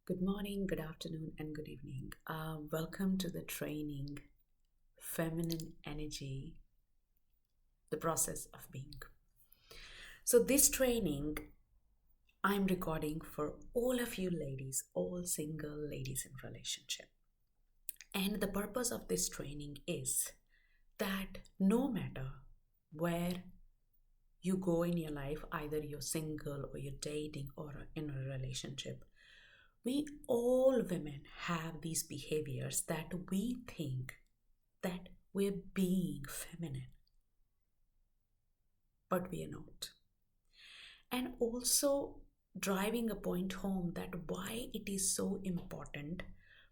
Good morning, good afternoon, and good evening. Welcome to the training Feminine Energy, the process of being. So, this training I'm recording for all of you ladies, all single ladies in relationship. And the purpose of this training is that no matter where you go in your life, either you're single or you're dating or in a relationship, we all women have these behaviors that we think that we're being feminine, but we are not. And also driving a point home that why it is so important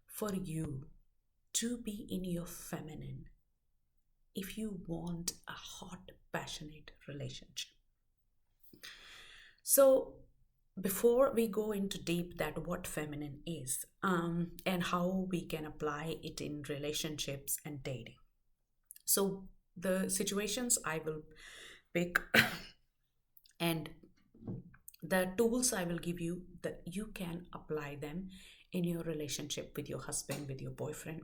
for you to be in your feminine if you want a hot, passionate relationship. So, before we go into deep that what feminine is and how we can apply it in relationships and dating. So, the situations I will pick and the tools I will give you that you can apply them in your relationship with your husband, with your boyfriend,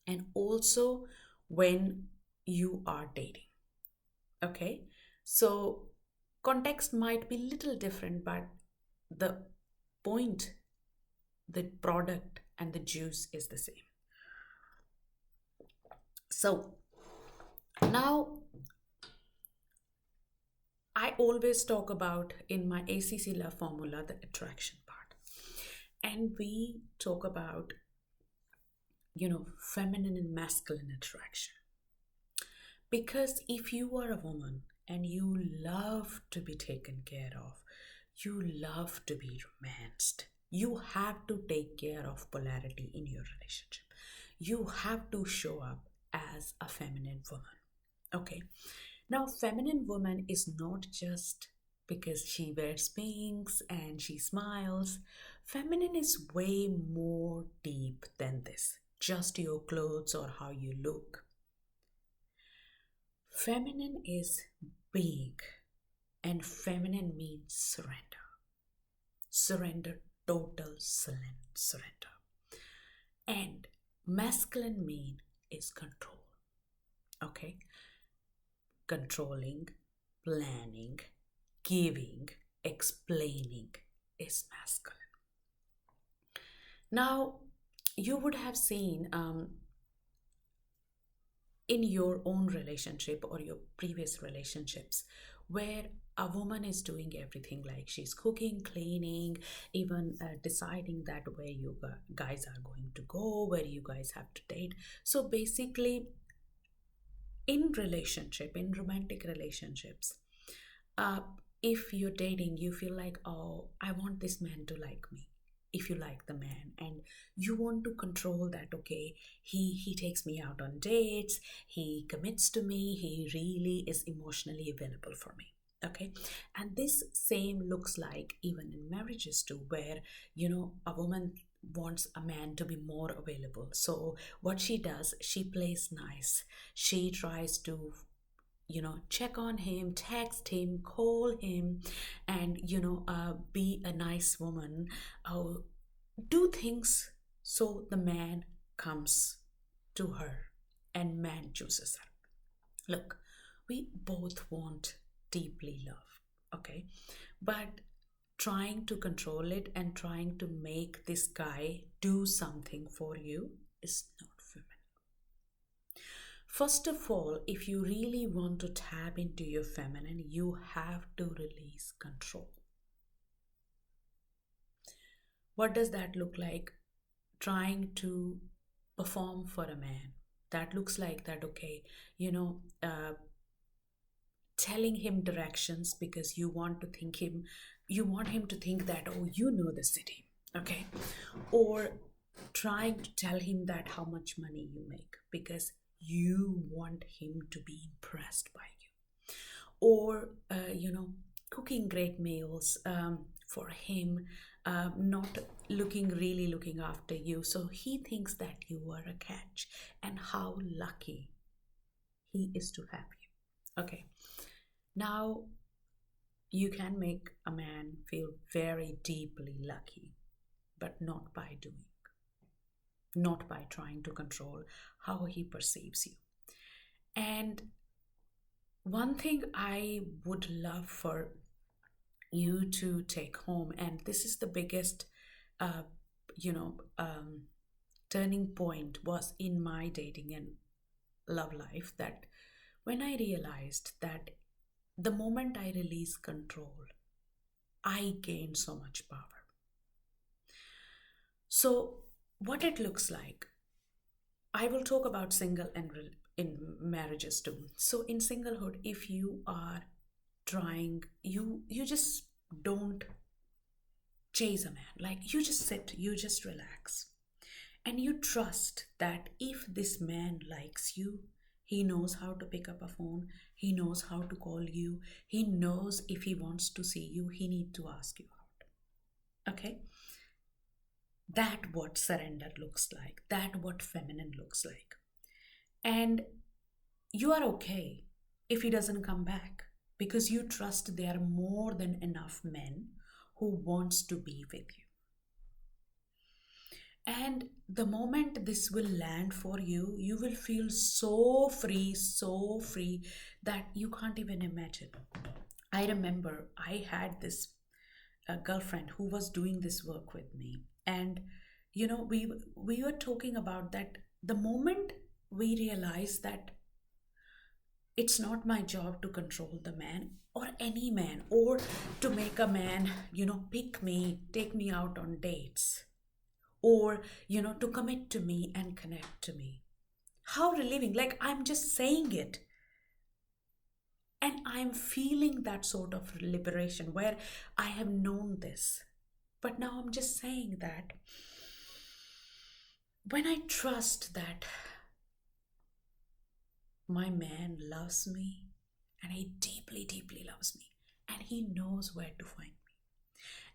and also when you are dating. Okay, so context might be little different, but the point, the product, and the juice is the same. So now I always talk about in my ACC love formula the attraction part. And we talk about, feminine and masculine attraction. Because if you are a woman and you love to be taken care of, you love to be romanced, you have to take care of polarity in your relationship. You have to show up as a feminine woman. Okay. Now, feminine woman is not just because she wears pinks and she smiles. Feminine is way more deep than this, just your clothes or how you look. Feminine is being, and feminine means surrender. Surrender, total surrender. And masculine mean is control. Okay? Controlling, planning, giving, explaining is masculine. Now, you would have seen in your own relationship or your previous relationships where a woman is doing everything, like she's cooking, cleaning, even deciding that where you guys are going to go, where you guys have to date. So basically, in romantic relationships, uh, if you're dating, you feel like, oh, I want this man to like me. If you like the man and you want to control that, okay, he takes me out on dates, he commits to me, he really is emotionally available for me. Okay, and this same looks like even in marriages too, where a woman wants a man to be more available. So what she does, she plays nice, she tries to check on him, text him, call him, and be a nice woman, uh, do things so the man comes to her and man chooses her. Look, we both want deeply love, okay, but trying to control it and trying to make this guy do something for you is not feminine. First of all, if you really want to tap into your feminine, you have to release control. What does that look like? Trying to perform for a man. That looks like that, okay, telling him directions because you want him to think that, oh, you know the city, okay? Or trying to tell him that how much money you make because you want him to be impressed by you. Or cooking great meals for him, not looking after you, so he thinks that you are a catch and how lucky he is to have you. Okay, now you can make a man feel very deeply lucky but not by doing, not by trying to control how he perceives you. And one thing I would love for you to take home, and this is the biggest, uh, you know, turning point was in my dating and love life, that when I realized that the moment I release control, I gain so much power. So, what it looks like, I will talk about single and in marriages too. So, in singlehood, if you are trying, you just don't chase a man. Like you just sit, you just relax, and you trust that if this man likes you, he knows how to pick up a phone, he knows how to call you, he knows if he wants to see you, he need to ask you out. Okay, that what surrender looks like, that what feminine looks like. And you are okay if he doesn't come back, because you trust there are more than enough men who wants to be with you. And the moment this will land for you, you will feel so free that you can't even imagine. I remember I had this girlfriend who was doing this work with me, and we were talking about that. The moment we realized that it's not my job to control the man or any man, or to make a man, pick me, take me out on dates, or to commit to me and connect to me. How relieving. Like, I'm just saying it, and I'm feeling that sort of liberation where I have known this, but now I'm just saying that when I trust that my man loves me, and he deeply loves me, and he knows where to find me.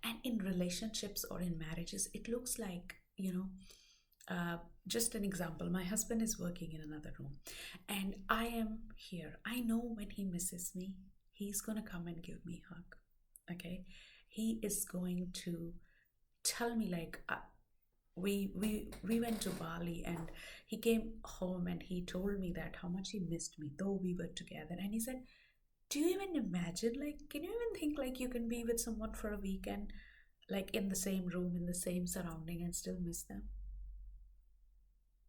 And in relationships or in marriages, it looks like, just an example, my husband is working in another room and I am here. I know when he misses me, he's going to come and give me a hug. Okay, he is going to tell me, like, we went to Bali, and he came home and he told me that how much he missed me, though we were together. And he said, do you even imagine, like, can you even think like you can be with someone for a weekend, like in the same room, in the same surrounding, and still miss them?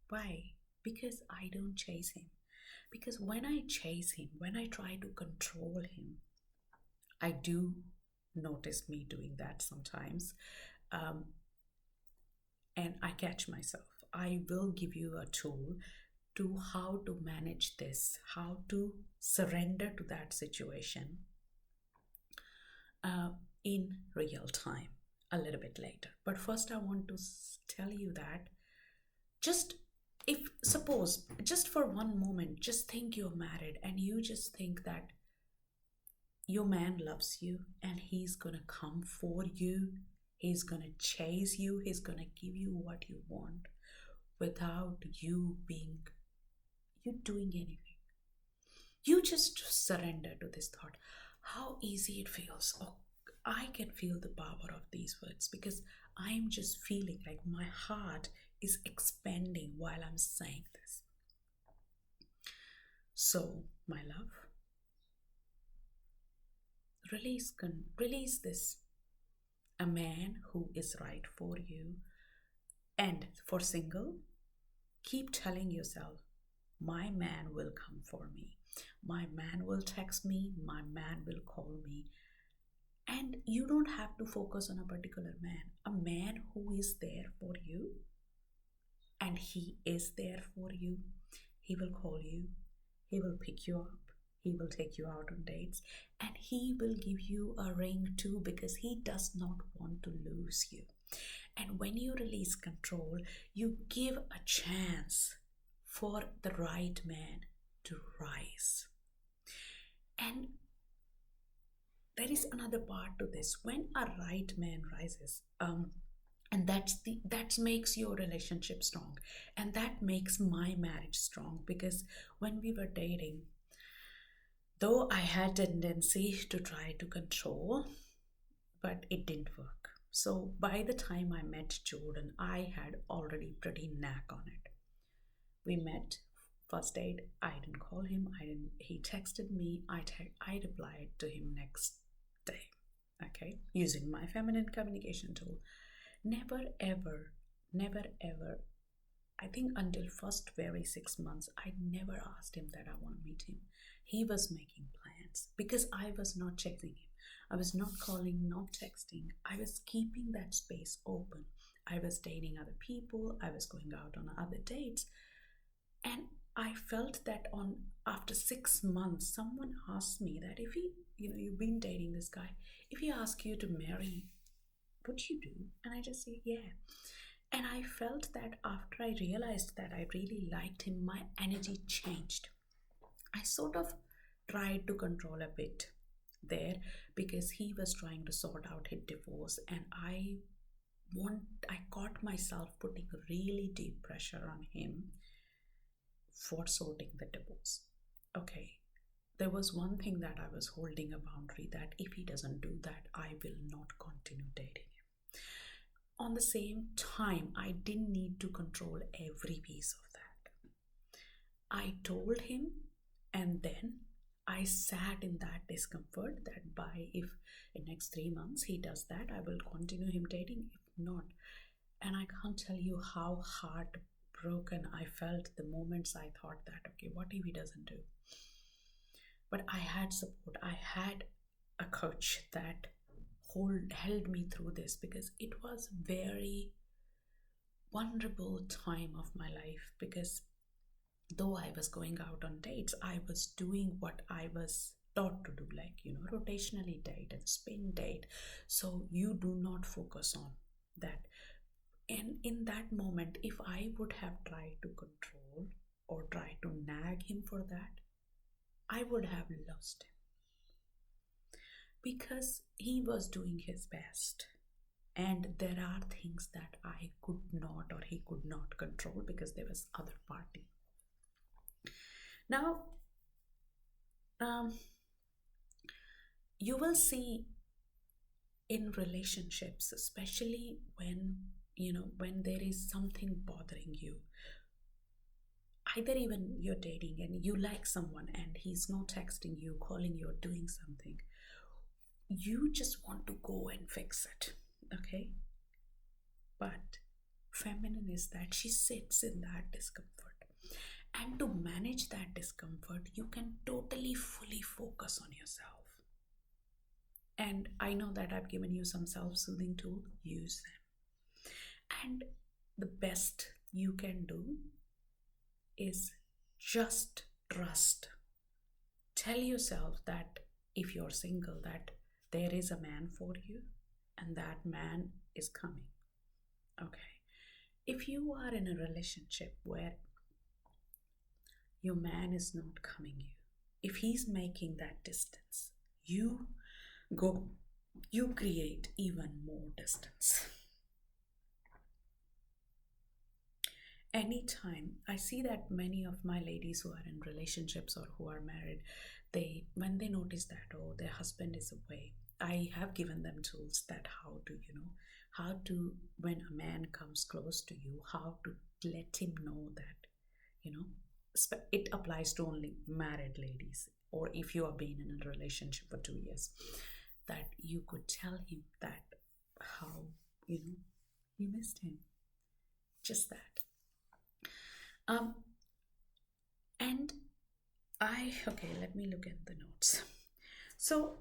Why? Because I don't chase him. Because when I chase him, when I try to control him, I do notice me doing that sometimes. Um, and I catch myself. I will give you a tool to how to manage this, how to surrender to that situation uh, in real time a little bit later. But first, I want to tell you that, just if suppose, just for one moment, just think you're married and you just think that your man loves you and he's gonna come for you, he's gonna chase you, he's gonna give you what you want without you doing anything. You just surrender to this thought. How easy it feels. Oh, I can feel the power of these words, because I'm just feeling like my heart is expanding while I'm saying this. So, my love, release this. A man who is right for you. And for single, keep telling yourself, my man will come for me. My man will text me. My man will call me. And you don't have to focus on a particular man. A man who is there for you, and he is there for you. He will call you. He will pick you up. He will take you out on dates. And he will give you a ring too, because he does not want to lose you. And when you release control, you give a chance for the right man to rise. And there is another part to this. When a right man rises, and that makes your relationship strong, and that makes my marriage strong, because when we were dating, though I had tendency to try to control, but it didn't work. So by the time I met Jordan, I had already pretty knack on it. We met, first date. I didn't call him. I didn't. He texted me. I replied to him next day. Okay, using my feminine communication tool. Never ever, never ever. I think until first very 6 months, I never asked him that I want to meet him. He was making plans because I was not checking him. I was not calling, not texting. I was keeping that space open. I was dating other people. I was going out on other dates. And I felt that on after 6 months, someone asked me that if he, you've been dating this guy, if he asks you to marry, would you do? And I just say, yeah. And I felt that after I realized that I really liked him, my energy changed. I sort of tried to control a bit there because he was trying to sort out his divorce, and I caught myself putting really deep pressure on him for sorting the divorce. Okay, there was one thing that I was holding a boundary that if he doesn't do that, I will not continue dating him. On the same time, I didn't need to control every piece of that. I told him, and then I sat in that discomfort that by if in next 3 months he does that, I will continue him dating. If not, and I can't tell you how heartbroken I felt the moments I thought that, okay, what if he doesn't do? But I had support. I had a coach that held me through this because it was very vulnerable time of my life, because though I was going out on dates, I was doing what I was taught to do, like, rotationally date and spin date. So you do not focus on that. And in that moment, if I would have tried to control or try to nag him for that, I would have lost him because he was doing his best. And there are things that I could not or he could not control because there was other party. Now, um, you will see in relationships, especially when there is something bothering you, either even you're dating and you like someone and he's not texting you, calling you, or doing something, you just want to go and fix it. Okay, but feminine is that she sits in that discomfort, and to manage that discomfort you can totally fully focus on yourself. And I know that I've given you some self-soothing tools, use them. And the best you can do is just trust. Tell yourself that if you're single, that there is a man for you and that man is coming. Okay. If you are in a relationship where your man is not coming you, if he's making that distance, you go, you create even more distance. Anytime I see that many of my ladies who are in relationships or who are married, they when they notice that, oh, their husband is away, I have given them tools that how to, when a man comes close to you, how to let him know that, you know it applies to only married ladies, or if you have been in a relationship for 2 years, that you could tell him that how you missed him, just that. um and okay, let me look at the notes. So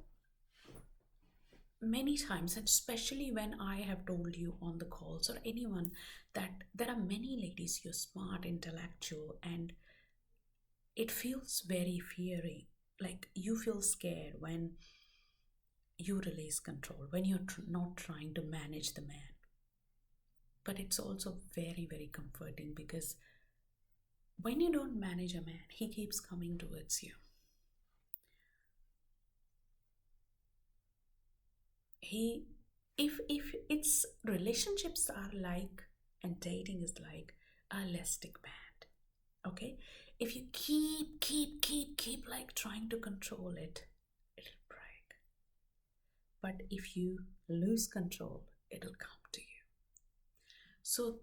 many times, and especially when I have told you on the calls or anyone, that there are many ladies, you're smart, intellectual, and it feels very fearing, like you feel scared when you release control, when you're not trying to manage the man. But it's also very, very comforting because when you don't manage a man, he keeps coming towards you. He if it's relationships are like, and dating is like a elastic band. Okay, if you keep like trying to control it, it'll break. But if you lose control, it'll come to you. So,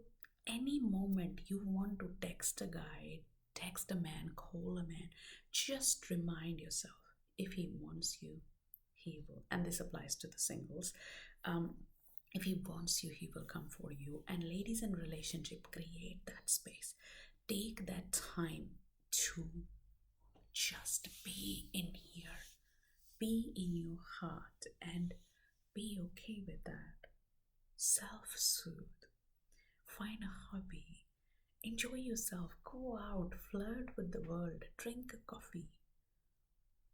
any moment you want to text a guy, text a man, call a man, just remind yourself, if he wants you, he will. And this applies to the singles. Um, if he wants you, he will come for you. And ladies in relationship, create that space. Take that time to just be in here, be in your heart, and be okay with that. Self soothe, find a hobby, enjoy yourself, go out, flirt with the world, drink a coffee.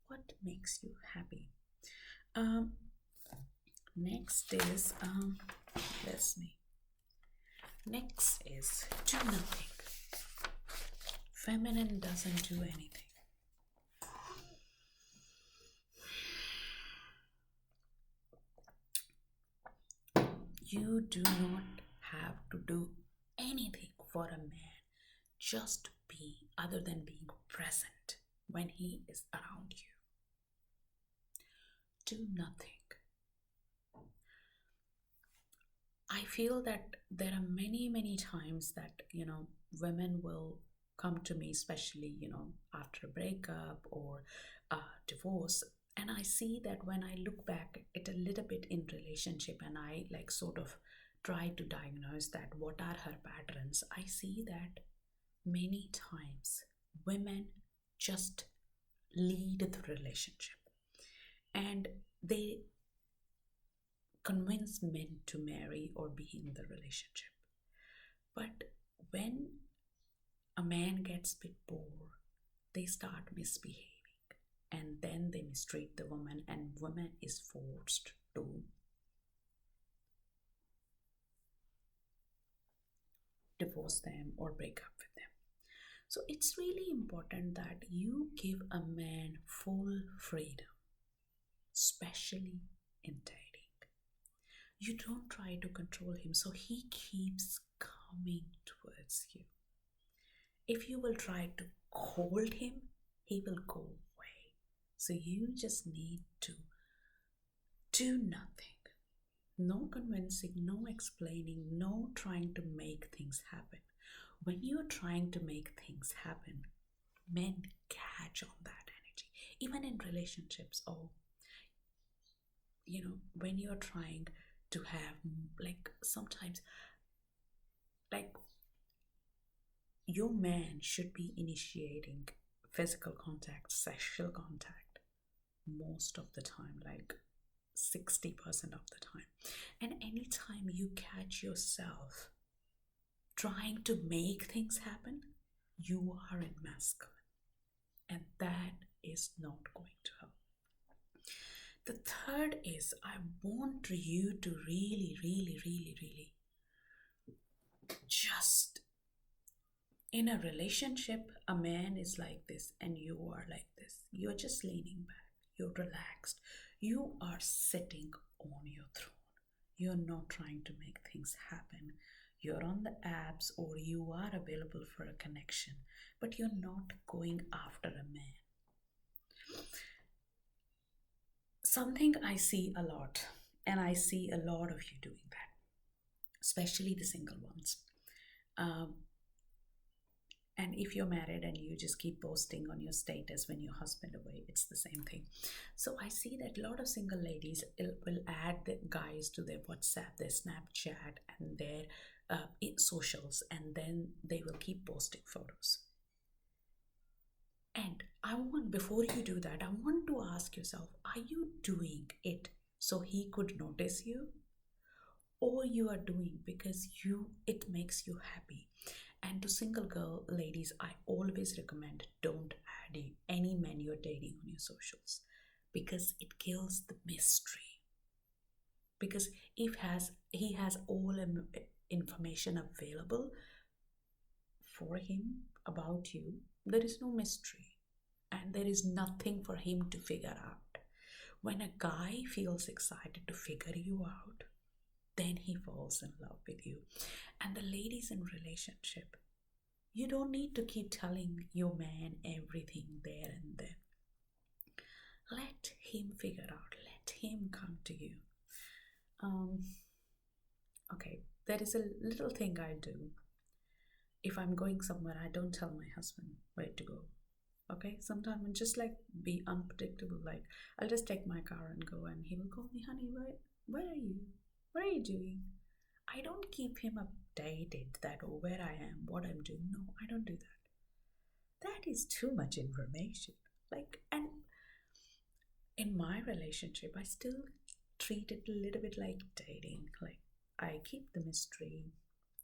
What makes you happy? Um, next is let's me. Next is do nothing. Feminine doesn't do anything. You do not have to do anything for a man. Just be, other than being present when he is around you. Do nothing. I feel that there are many, many times that, women will come to me, especially, after a breakup or a divorce. And I see that when I look back at a little bit in relationship and I like sort of try to diagnose that what are her patterns, I see that many times women just lead the relationship and they convince men to marry or be in the relationship. But when a man gets a bit bored, they start misbehaving and then they mistreat the woman, and woman is forced to divorce them or break up with them. So it's really important that you give a man full freedom, especially in dating. You don't try to control him so he keeps coming towards you. If you will try to hold him, he will go away. So you just need to do nothing. No convincing, no explaining, no trying to make things happen. When you're trying to make things happen, men catch on that energy. Even in relationships, when you're trying to have, like, sometimes, like, your man should be initiating physical contact, sexual contact most of the time, like 60% of the time. And anytime you catch yourself trying to make things happen, you are in masculine. And that is not going to help. The third is I want you to really, really, really, really just in a relationship, a man is like this and you are like this. You're just leaning back, you're relaxed, you are sitting on your throne. You're not trying to make things happen. You're on the apps or you are available for a connection, but you're not going after a man. Something I see a lot, and I see a lot of you doing that, especially the single ones. Um, and if you're married and you just keep posting on your status when your husband away, it's the same thing. So I see that a lot of single ladies will add the guys to their WhatsApp, their Snapchat, and their socials, and then they will keep posting photos. And before you do that, I want to ask yourself, are you doing it so he could notice you? Or you are doing because it makes you happy? And to single girl ladies, I always recommend don't add any men you're dating on your socials because it kills the mystery. Because if he has all information available for him about you, there is no mystery and there is nothing for him to figure out. When a guy feels excited to figure you out, then he falls in love with you. And the ladies in relationship, you don't need to keep telling your man everything there and then. Let him figure out, let him come to you. Okay, there is a little thing I do. If I'm going somewhere, I don't tell my husband where to go. Okay, sometimes I'm just like be unpredictable. Like I'll just take my car and go, and he will call me, honey, where are you? What are you doing? I don't keep him updated that or where I am, what I'm doing. No, I don't do that. That is too much information. Like, and in my relationship, I still treat it a little bit like dating. Like I keep the mystery.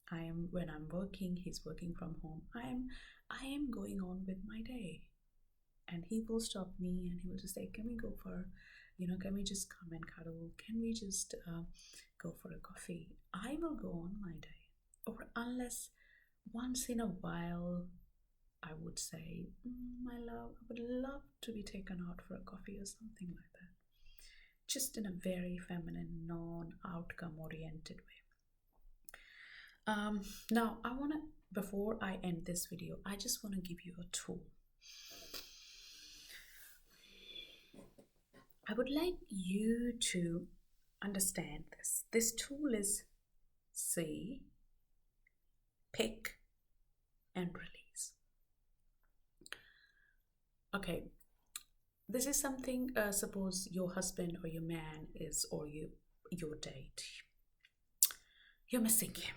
I am when I'm working, he's working from home. I am going on with my day. And he will stop me and he will just say, can we go for, can we just come and cuddle? Can we just go for a coffee? I will go on my day. Or unless once in a while, I would say, my love, I would love to be taken out for a coffee or something like that. Just in a very feminine, non outcome oriented way. Now, before I end this video, I just want to give you a tool. I would like you to understand this. This tool is see, pick, and release. Okay, this is something, suppose your husband or your man is, or your date, you're missing him,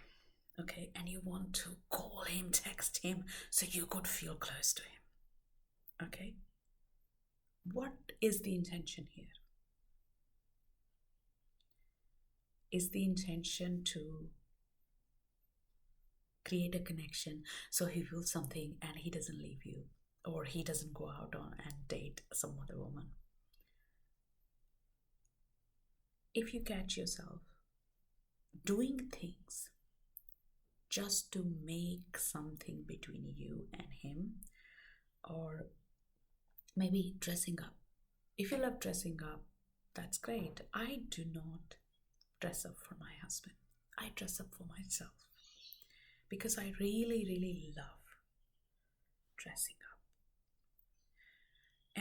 okay, and you want to call him, text him, so you could feel close to him, okay? What is the intention here? Is the intention to create a connection so he feels something and he doesn't leave you, or he doesn't go out on and date some other woman? If you catch yourself doing things just to make something between you and him, or maybe dressing up. If you love dressing up, that's great. I do not dress up for my husband. I dress up for myself because I really, really love dressing up.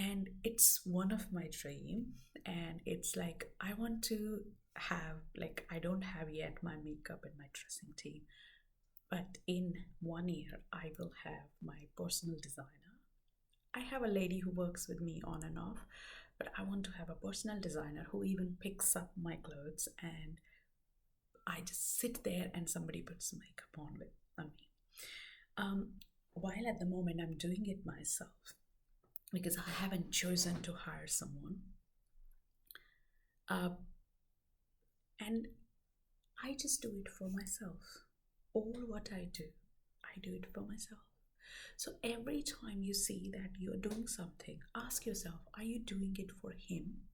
And it's one of my dream, and it's like I want to have, like, I don't have yet my makeup and my dressing team, but in 1 year I will have my personal designer. I have a lady who works with me on and off, but I want to have a personal designer who even picks up my clothes, and I just sit there and somebody puts makeup on me. While at the moment I'm doing it myself because I haven't chosen to hire someone. And I just do it for myself. All what I do it for myself. So every time you see that you're doing something, ask yourself, are you doing it for him?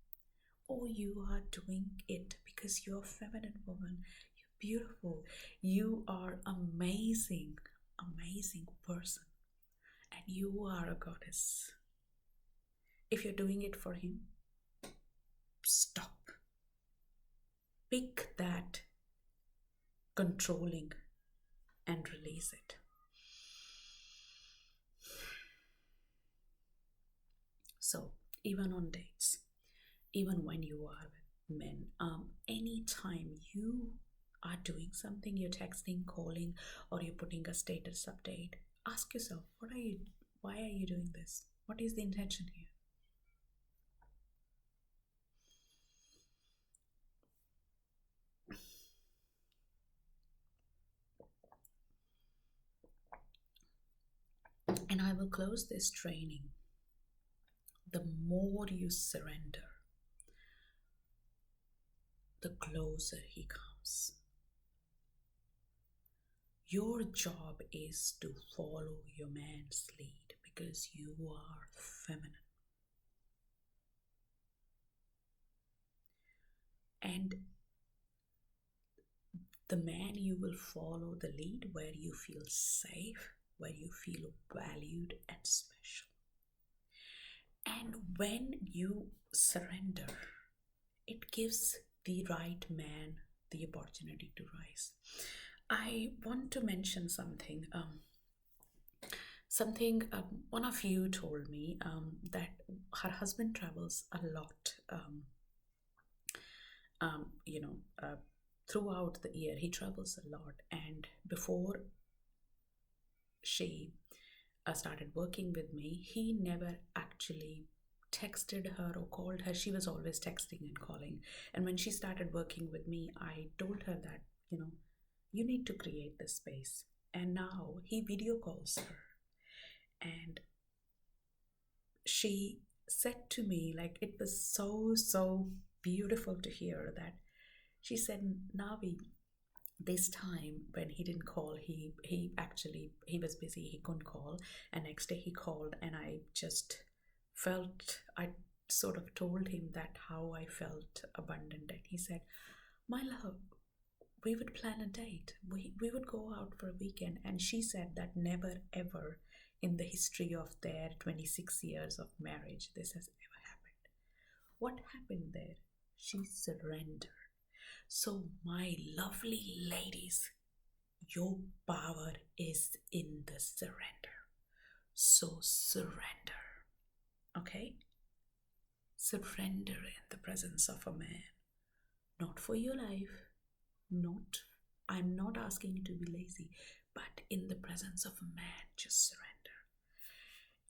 Or you are doing it because you're a feminine woman, you're beautiful, you are amazing, amazing person, and you are a goddess. If you're doing it for him, stop. Pick that controlling and release it. So even on dates, even when you are with men, anytime you are doing something, you're texting, calling, or you're putting a status update, ask yourself, why are you doing this? What is the intention here? And I will close this training. The more you surrender, the closer he comes. Your job is to follow your man's lead because you are feminine. And the man, you will follow the lead where you feel safe, where you feel valued and special. And when you surrender, it gives the right man the opportunity to rise. I want to mention something. One of you told me that her husband travels a lot. Um, you know, uh, throughout the year. He travels a lot, and before she started working with me, he never actually texted her or called her. She was always texting and calling. And when she started working with me, I told her that, you need to create this space. And now he video calls her. And she said to me, like, it was so beautiful to hear that. She said, Navi, this time when he didn't call, he actually, he was busy, he couldn't call, and next day he called, and I just felt, I sort of told him that how I felt abundant, and he said, my love, we would plan a date, we would go out for a weekend. And she said that never ever in the history of their 26 years of marriage this has ever happened. What happened there? She surrendered. So, my lovely ladies, your power is in the surrender. So, surrender. Okay? Surrender in the presence of a man. Not for your life. Not, I'm not asking you to be lazy, but in the presence of a man, just surrender.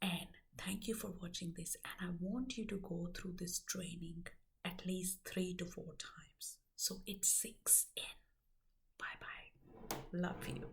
And thank you for watching this. And I want you to go through this training at least 3 to 4 times so it sinks in. Bye bye. Love you.